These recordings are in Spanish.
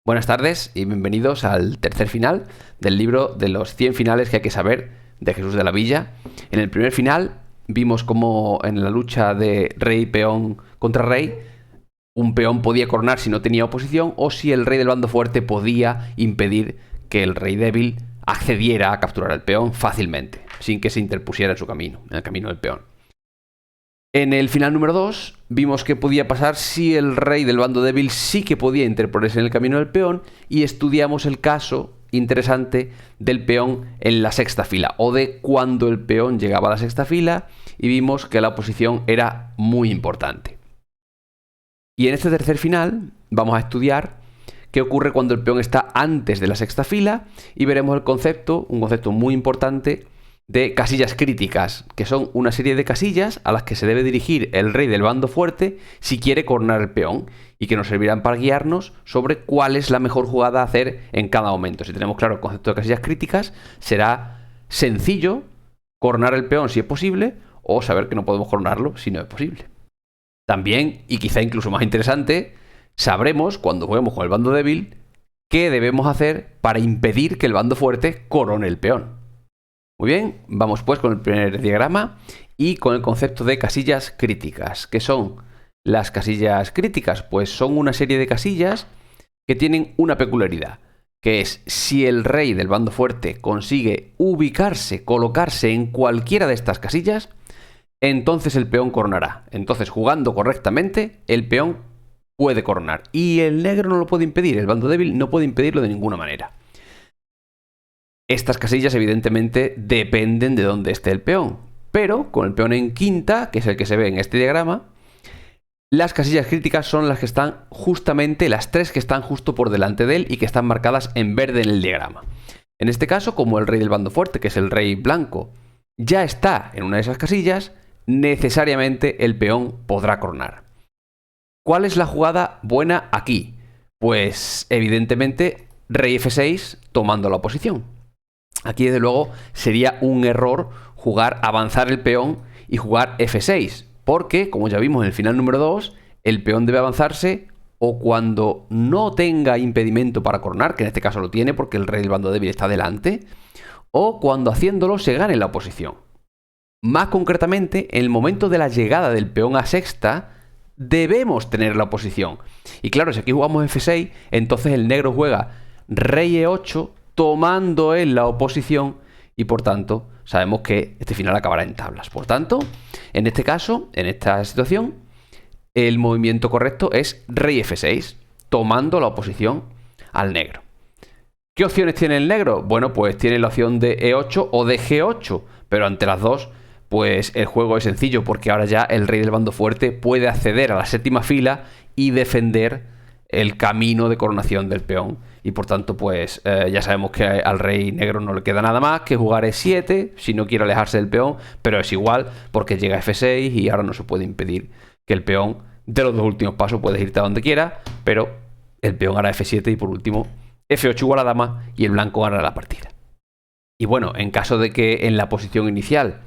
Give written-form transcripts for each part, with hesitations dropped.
Buenas tardes y bienvenidos al tercer final del libro de los 100 finales que hay que saber de Jesús de la Villa. En el primer final vimos cómo en la lucha de rey-peón contra rey, un peón podía coronar si no tenía oposición o si el rey del bando fuerte podía impedir que el rey débil accediera a capturar al peón fácilmente, sin que se interpusiera en su camino, en el camino del peón. En el final número 2 vimos qué podía pasar si el rey del bando débil sí que podía interponerse en el camino del peón y estudiamos el caso interesante del peón en la sexta fila o de cuando el peón llegaba a la sexta fila y vimos que la oposición era muy importante. Y en este tercer final vamos a estudiar qué ocurre cuando el peón está antes de la sexta fila y veremos el concepto, un concepto muy importante de casillas críticas, que son una serie de casillas a las que se debe dirigir el rey del bando fuerte si quiere coronar el peón y que nos servirán para guiarnos sobre cuál es la mejor jugada a hacer en cada momento. Si tenemos claro el concepto de casillas críticas, será sencillo coronar el peón si es posible o saber que no podemos coronarlo si no es posible. También, y quizá incluso más interesante, sabremos cuando juguemos con el bando débil qué debemos hacer para impedir que el bando fuerte corone el peón. Muy bien, vamos pues con el primer diagrama y con el concepto de casillas críticas. ¿Qué son las casillas críticas? Pues son una serie de casillas que tienen una peculiaridad, que es si el rey del bando fuerte consigue ubicarse, colocarse en cualquiera de estas casillas, entonces el peón coronará. Entonces, jugando correctamente, el peón puede coronar. Y el negro no lo puede impedir, el bando débil no puede impedirlo de ninguna manera. Estas casillas evidentemente dependen de dónde esté el peón, pero con el peón en quinta, que es el que se ve en este diagrama, las casillas críticas son las que están justamente, las tres que están justo por delante de él y que están marcadas en verde en el diagrama. En este caso, como el rey del bando fuerte, que es el rey blanco, ya está en una de esas casillas, necesariamente el peón podrá coronar. ¿Cuál es la jugada buena aquí? Pues evidentemente rey F6 tomando la oposición. Aquí, desde luego, sería un error avanzar el peón y jugar F6, porque, como ya vimos en el final número 2, el peón debe avanzarse o cuando no tenga impedimento para coronar, que en este caso lo tiene porque el rey del bando débil está delante, o cuando haciéndolo se gane la oposición. Más concretamente, en el momento de la llegada del peón a sexta, debemos tener la oposición. Y claro, si aquí jugamos F6, entonces el negro juega rey E8, tomando él la oposición y por tanto sabemos que este final acabará en tablas. Por tanto, en este caso, en esta situación, el movimiento correcto es rey F6, tomando la oposición al negro. ¿Qué opciones tiene el negro? Bueno, pues tiene la opción de E8 o de G8, pero ante las dos, pues el juego es sencillo porque ahora ya el rey del bando fuerte puede acceder a la séptima fila y defender el camino de coronación del peón. Y por tanto, pues ya sabemos que al rey negro no le queda nada más que jugar E7 si no quiere alejarse del peón, pero es igual porque llega F6 y ahora no se puede impedir que el peón de los dos últimos pasos puede irte a donde quiera, pero el peón hará F7 y por último F8 igual a dama y el blanco gana la partida. Y bueno, en caso de que en la posición inicial,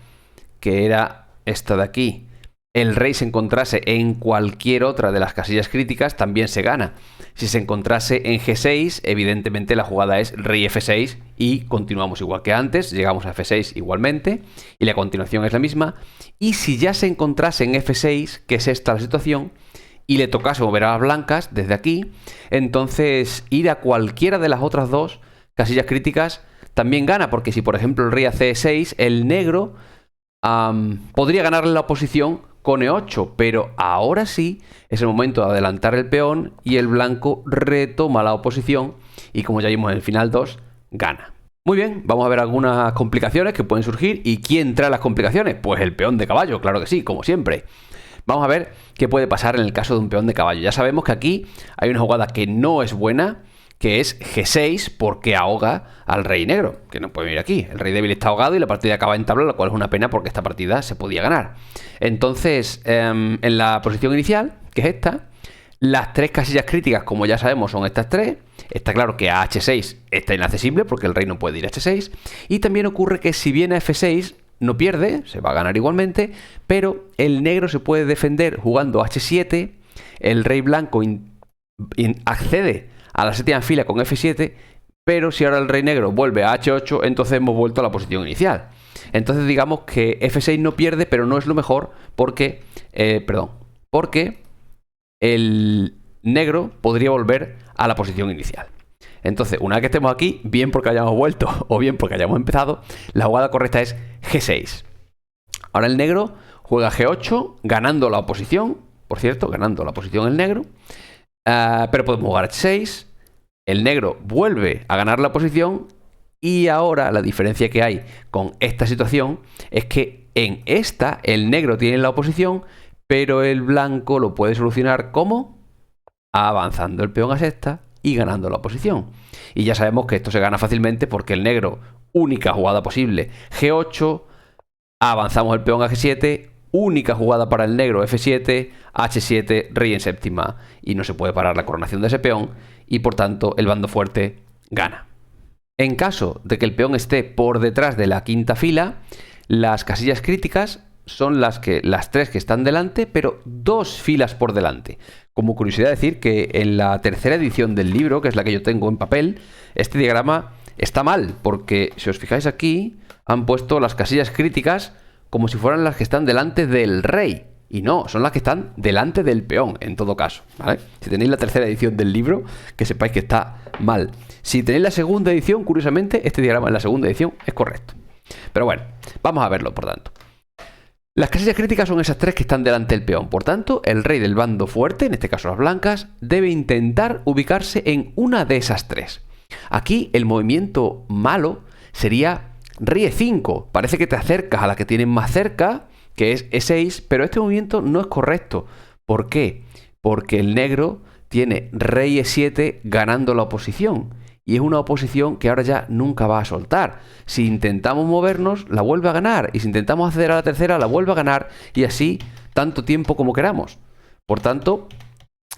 que era esta de aquí, el rey se encontrase en cualquier otra de las casillas críticas, también se gana. Si se encontrase en G6, evidentemente la jugada es rey F6 y continuamos igual que antes, llegamos a F6 igualmente y la continuación es la misma. Y si ya se encontrase en F6, que es esta la situación, y le tocase mover a las blancas desde aquí, entonces ir a cualquiera de las otras dos casillas críticas también gana, porque si por ejemplo el rey a C6, el negro podría ganarle la oposición con E8, pero ahora sí es el momento de adelantar el peón y el blanco retoma la oposición y como ya vimos en el final 2, gana. Muy bien, vamos a ver algunas complicaciones que pueden surgir. ¿Y quién trae las complicaciones? Pues el peón de caballo, claro que sí, como siempre. Vamos a ver qué puede pasar en el caso de un peón de caballo. Ya sabemos que aquí hay una jugada que no es buena, que es G6 porque ahoga al rey negro, que no puede venir aquí. El rey débil está ahogado y la partida acaba en tabla, lo cual es una pena porque esta partida se podía ganar. Entonces, en la posición inicial, que es esta, las tres casillas críticas, como ya sabemos, son estas tres. Está claro que a H6 está inaccesible porque el rey no puede ir a H6. Y también ocurre que si viene a F6, no pierde, se va a ganar igualmente, pero el negro se puede defender jugando H7, el rey blanco accede a la séptima fila con F7, pero si ahora el rey negro vuelve a H8, entonces hemos vuelto a la posición inicial. Entonces digamos que F6 no pierde, pero no es lo mejor porque, porque el negro podría volver a la posición inicial. Entonces, una vez que estemos aquí, bien porque hayamos vuelto o bien porque hayamos empezado, la jugada correcta es G6. Ahora el negro juega G8, ganando la oposición, por cierto, ganando la posición el negro, pero podemos jugar H6, el negro vuelve a ganar la posición y ahora la diferencia que hay con esta situación es que en esta el negro tiene la oposición, pero el blanco lo puede solucionar ¿cómo? Avanzando el peón a sexta y ganando la oposición. Y ya sabemos que esto se gana fácilmente porque el negro, única jugada posible, G8, avanzamos el peón a G7, única jugada para el negro, F7, H7, rey en séptima, y no se puede parar la coronación de ese peón, y por tanto el bando fuerte gana. En caso de que el peón esté por detrás de la quinta fila, las casillas críticas son las tres que están delante, pero 2 filas por delante. Como curiosidad decir que en la tercera edición del libro, que es la que yo tengo en papel, este diagrama está mal, porque si os fijáis aquí, han puesto las casillas críticas como si fueran las que están delante del rey. Y no, son las que están delante del peón, en todo caso, ¿vale? Si tenéis la tercera edición del libro, que sepáis que está mal. Si tenéis la segunda edición, curiosamente, este diagrama en la segunda edición es correcto. Pero bueno, vamos a verlo, por tanto. Las casillas críticas son esas tres que están delante del peón. Por tanto, el rey del bando fuerte, en este caso las blancas, debe intentar ubicarse en una de esas tres. Aquí el movimiento malo sería rey E5. Parece que te acercas a la que tienen más cerca, que es E6, pero este movimiento no es correcto. ¿Por qué? Porque el negro tiene rey E7 ganando la oposición. Y es una oposición que ahora ya nunca va a soltar. Si intentamos movernos, la vuelve a ganar. Y si intentamos acceder a la tercera, la vuelve a ganar. Y así, tanto tiempo como queramos. Por tanto,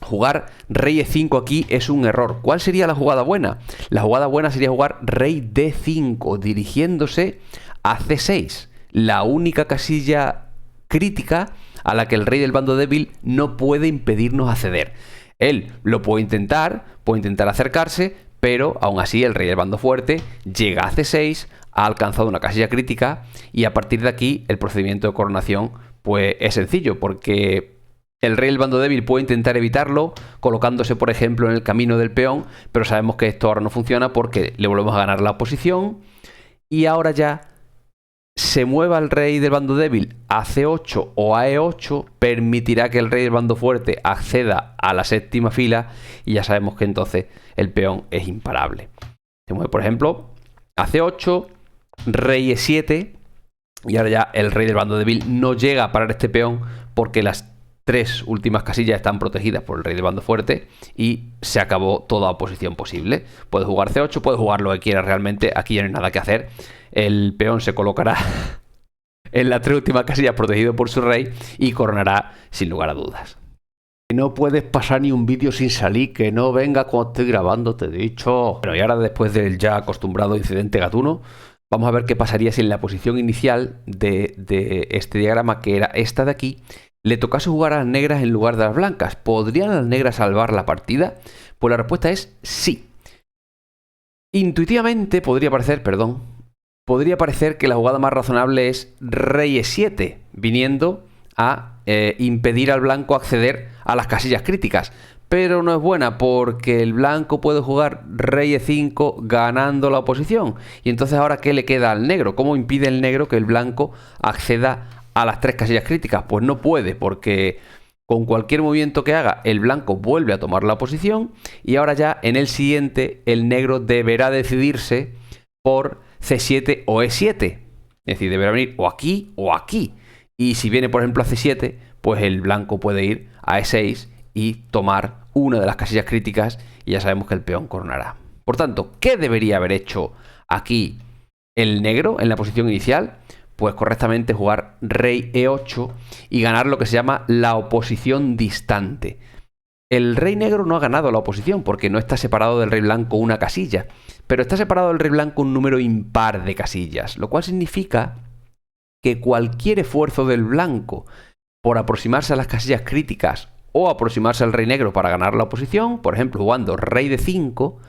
jugar rey E5 aquí es un error. ¿Cuál sería la jugada buena? La jugada buena sería jugar rey D5, dirigiéndose a C6. La única casilla crítica a la que el rey del bando débil no puede impedirnos acceder. Él lo puede intentar acercarse, pero aún así el rey del bando fuerte llega a C6, ha alcanzado una casilla crítica y a partir de aquí el procedimiento de coronación pues es sencillo, porque el rey del bando débil puede intentar evitarlo colocándose por ejemplo en el camino del peón, pero sabemos que esto ahora no funciona porque le volvemos a ganar la oposición y ahora ya se mueva el rey del bando débil a C8 o a E8, permitirá que el rey del bando fuerte acceda a la séptima fila y ya sabemos que entonces el peón es imparable. Se mueve, por ejemplo, a C8, rey E7 y ahora ya el rey del bando débil no llega a parar este peón porque las tres últimas casillas están protegidas por el rey del bando fuerte y se acabó toda oposición posible. Puede jugar C8, puede jugar lo que quiera realmente, aquí ya no hay nada que hacer. El peón se colocará en las tres últimas casillas protegido por su rey y coronará sin lugar a dudas. No puedes pasar ni un vídeo sin salir, que no venga cuando estoy grabando, te he dicho. Bueno, y ahora después del ya acostumbrado incidente gatuno, vamos a ver qué pasaría si en la posición inicial de este diagrama, que era esta de aquí, le tocase jugar a las negras en lugar de las blancas. ¿Podrían las negras salvar la partida? Pues la respuesta es sí. Intuitivamente podría parecer que la jugada más razonable es rey E7, viniendo a impedir al blanco acceder a las casillas críticas. Pero no es buena porque el blanco puede jugar rey E5 ganando la oposición. Y entonces ahora ¿qué le queda al negro? ¿Cómo impide el negro que el blanco acceda a las tres casillas críticas? Pues no puede, porque con cualquier movimiento que haga el blanco vuelve a tomar la oposición y ahora ya en el siguiente el negro deberá decidirse por C7 o E7. Es decir, deberá venir o aquí o aquí. Y si viene por ejemplo a C7, pues el blanco puede ir a E6 y tomar una de las casillas críticas y ya sabemos que el peón coronará. Por tanto, ¿qué debería haber hecho aquí el negro en la posición inicial? Pues correctamente jugar rey E8 y ganar lo que se llama la oposición distante. El rey negro no ha ganado la oposición porque no está separado del rey blanco una casilla, pero está separado del rey blanco un número impar de casillas, lo cual significa que cualquier esfuerzo del blanco por aproximarse a las casillas críticas o aproximarse al rey negro para ganar la oposición. Por ejemplo, jugando rey de 5,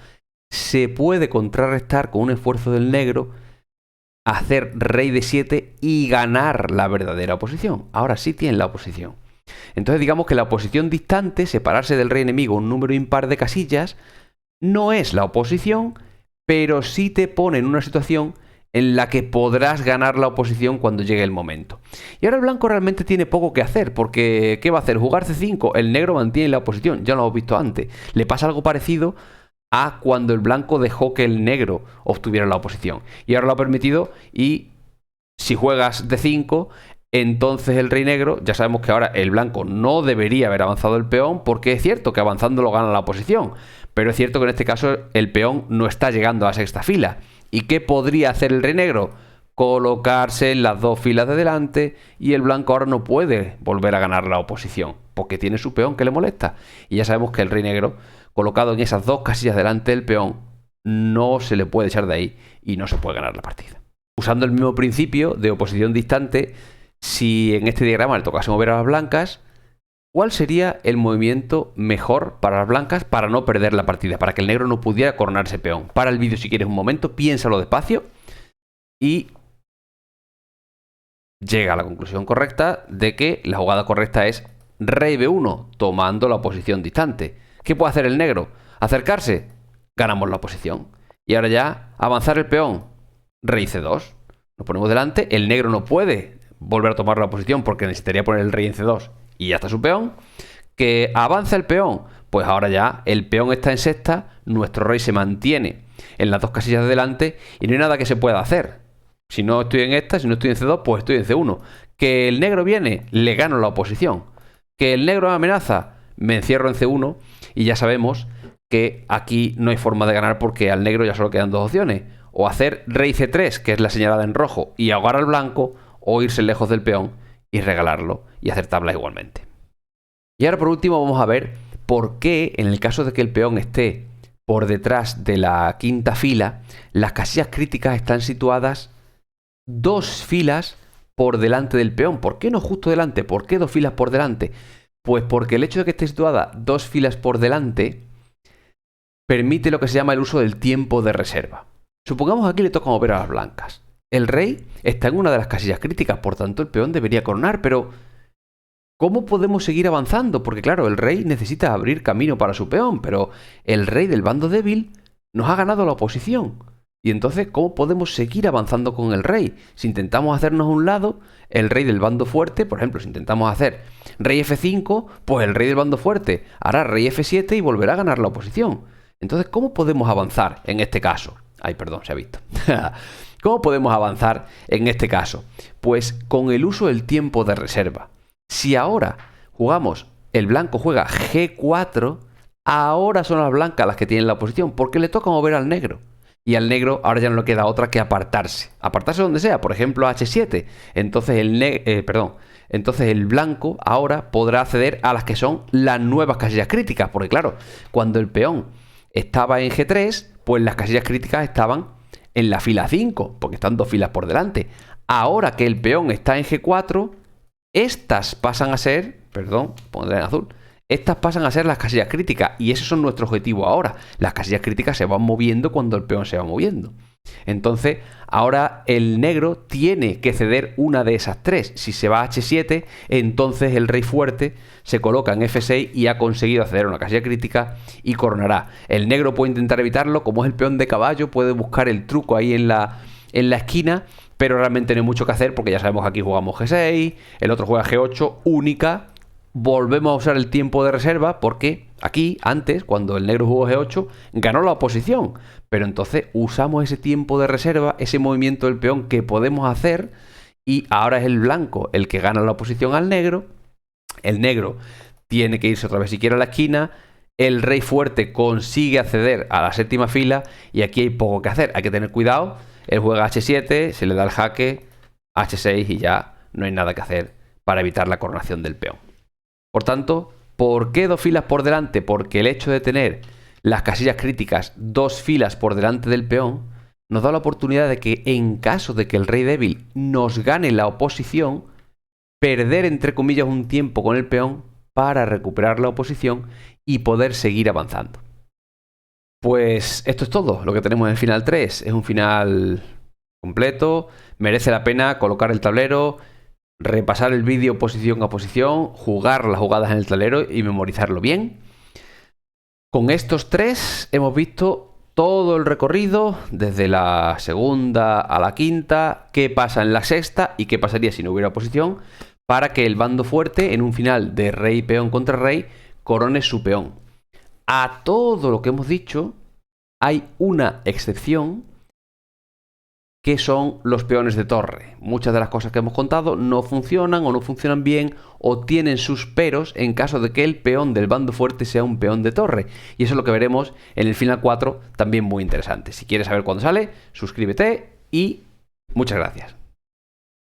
se puede contrarrestar con un esfuerzo del negro, hacer rey de 7 y ganar la verdadera oposición. Ahora sí tienen la oposición. Entonces digamos que la oposición distante, separarse del rey enemigo un número impar de casillas, no es la oposición, pero sí te pone en una situación en la que podrás ganar la oposición cuando llegue el momento. Y ahora el blanco realmente tiene poco que hacer, porque ¿qué va a hacer? Jugar C5, el negro mantiene la oposición, ya lo hemos visto antes. Le pasa algo parecido a cuando el blanco dejó que el negro obtuviera la oposición. Y ahora lo ha permitido, y si juegas D5, entonces el rey negro, ya sabemos que ahora el blanco no debería haber avanzado el peón, porque es cierto que avanzando lo gana la oposición, pero es cierto que en este caso el peón no está llegando a la sexta fila. ¿Y qué podría hacer el rey negro? Colocarse en las dos filas de delante, y el blanco ahora no puede volver a ganar la oposición, porque tiene su peón que le molesta. Y ya sabemos que el rey negro, colocado en esas dos casillas delante del peón, no se le puede echar de ahí y no se puede ganar la partida. Usando el mismo principio de oposición distante, si en este diagrama le tocase mover a las blancas, ¿cuál sería el movimiento mejor para las blancas para no perder la partida? Para que el negro no pudiera coronar ese peón. Para el vídeo si quieres un momento, piénsalo despacio y llega a la conclusión correcta de que la jugada correcta es rey B1, tomando la oposición distante. ¿Qué puede hacer el negro? Acercarse, ganamos la oposición. Y ahora ya, avanzar el peón, rey C2. Nos ponemos delante, el negro no puede volver a tomar la oposición porque necesitaría poner el rey en C2 y ya está su peón. Que avanza el peón, pues ahora ya el peón está en sexta, nuestro rey se mantiene en las dos casillas de delante y no hay nada que se pueda hacer. Si no estoy en esta, si no estoy en C2, pues estoy en C1. Que el negro viene, le gano la oposición. Que el negro me amenaza, me encierro en C1 y ya sabemos que aquí no hay forma de ganar porque al negro ya solo quedan dos opciones. O hacer rey C3, que es la señalada en rojo, y ahogar al blanco, o irse lejos del peón y regalarlo y hacer tabla igualmente. Y ahora por último vamos a ver por qué en el caso de que el peón esté por detrás de la quinta fila, las casillas críticas están situadas dos filas por delante del peón. ¿Por qué no justo delante? ¿Por qué dos filas por delante? Pues porque el hecho de que esté situada dos filas por delante permite lo que se llama el uso del tiempo de reserva. Supongamos aquí le toca mover a las blancas. El rey está en una de las casillas críticas, por tanto el peón debería coronar, pero ¿cómo podemos seguir avanzando? Porque claro, el rey necesita abrir camino para su peón, pero el rey del bando débil nos ha ganado la oposición. Y entonces, ¿cómo podemos seguir avanzando con el rey? Si intentamos hacernos a un lado, el rey del bando fuerte, por ejemplo, si intentamos hacer rey F5, pues el rey del bando fuerte hará rey F7 y volverá a ganar la oposición. Entonces, ¿cómo podemos avanzar en este caso? Ay, perdón, se ha visto. ¿Cómo podemos avanzar en este caso? Pues con el uso del tiempo de reserva. Si ahora jugamos, el blanco juega G4, ahora son las blancas las que tienen la oposición, porque le toca mover al negro. Y al negro ahora ya no le queda otra que apartarse. Apartarse donde sea, por ejemplo H7. Entonces el blanco ahora podrá acceder a las que son las nuevas casillas críticas. Porque claro, cuando el peón estaba en G3, pues las casillas críticas estaban en la fila 5, porque están dos filas por delante. Ahora que el peón está en G4, estas pasan a ser, perdón, pondré en azul, estas pasan a ser las casillas críticas, y ese son nuestro objetivo ahora. Las casillas críticas se van moviendo cuando el peón se va moviendo. Entonces, ahora el negro tiene que ceder una de esas tres. Si se va a H7, entonces el rey fuerte se coloca en F6 y ha conseguido acceder a una casilla crítica y coronará. El negro puede intentar evitarlo, como es el peón de caballo, puede buscar el truco ahí en la esquina, pero realmente no hay mucho que hacer porque ya sabemos que aquí jugamos G6, el otro juega G8, única. Volvemos a usar el tiempo de reserva porque aquí, antes, cuando el negro jugó G8, ganó la oposición. Pero entonces usamos ese tiempo de reserva, ese movimiento del peón que podemos hacer, y ahora es el blanco el que gana la oposición al negro. El negro tiene que irse otra vez siquiera a la esquina. El rey fuerte consigue acceder a la séptima fila y aquí hay poco que hacer. Hay que tener cuidado. Él juega H7, se le da el jaque, H6 y ya no hay nada que hacer para evitar la coronación del peón. Por tanto, ¿por qué dos filas por delante? Porque el hecho de tener las casillas críticas dos filas por delante del peón nos da la oportunidad de que en caso de que el rey débil nos gane la oposición, perder entre comillas un tiempo con el peón para recuperar la oposición y poder seguir avanzando. Pues esto es todo lo que tenemos en el final 3. Es un final completo, merece la pena colocar el tablero, repasar el vídeo posición a posición, jugar las jugadas en el tablero y memorizarlo bien. Con estos 3 hemos visto todo el recorrido, desde la segunda a la quinta, qué pasa en la sexta y qué pasaría si no hubiera oposición, para que el bando fuerte, en un final de rey-peón contra rey, corone su peón. A todo lo que hemos dicho, hay una excepción, que son los peones de torre. Muchas de las cosas que hemos contado no funcionan o no funcionan bien o tienen sus peros en caso de que el peón del bando fuerte sea un peón de torre. Y eso es lo que veremos en el final 4, también muy interesante. Si quieres saber cuándo sale, suscríbete y muchas gracias.